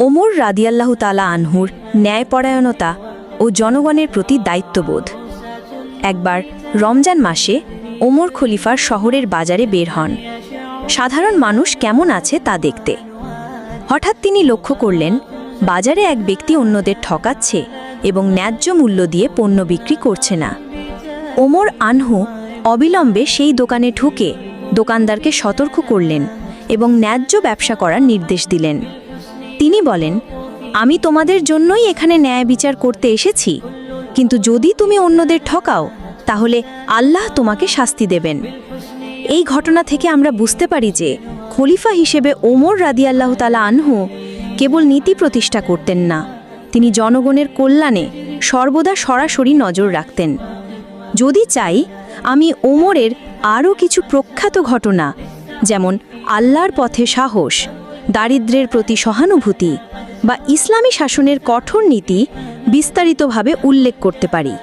ওমর রাদিয়াল্লাহু তাআলা আনহুর ন্যায়পরায়ণতা ও জনগণের প্রতি দায়িত্ববোধ। একবার রমজান মাসে ওমর খলিফার শহরের বাজারে বের হন সাধারণ মানুষ কেমন আছে তা দেখতে। হঠাৎ তিনি লক্ষ্য করলেন বাজারে এক ব্যক্তি অন্যদের ঠকাচ্ছে এবং ন্যায্য মূল্য দিয়ে পণ্য বিক্রি করছে না। ওমর আনহু অবিলম্বে সেই দোকানে ঢুকে দোকানদারকে সতর্ক করলেন এবং ন্যায্য ব্যবসা করার নির্দেশ দিলেন। তিনি বলেন, আমি তোমাদের জন্যই এখানে ন্যায় বিচার করতে এসেছি, কিন্তু যদি তুমি অন্যদের ঠকাও তাহলে আল্লাহ তোমাকে শাস্তি দেবেন। এই ঘটনা থেকে আমরা বুঝতে পারি যে খলিফা হিসেবে ওমর রাদিয়াল্লাহু তাআলা আনহু কেবল নীতি প্রতিষ্ঠা করতেন না, তিনি জনগণের কল্যাণে সর্বদা সরাসরি নজর রাখতেন। যদি চাই আমি ওমরের আরও কিছু প্রখ্যাত ঘটনা, যেমন আল্লাহর পথে সাহস, দারিদ্র্যের প্রতি সহানুভূতি বা ইসলামী শাসনের কঠোর নীতি বিস্তারিতভাবে উল্লেখ করতে পারি।